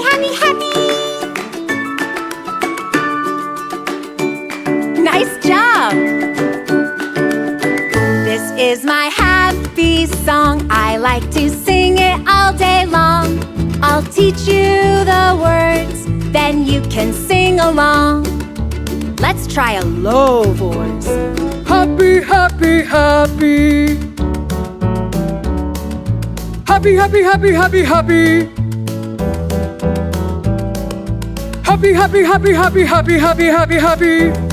happy, happy, happy. Nice job! This is my happy song. I like to sing it all day long. I'll teach you the words, then you can sing along. Let's try a low voice. Happy, happy, happy. Happy, happy, happy, happy, happy. Happy, happy, happy, happy, happy, happy, happy, happy.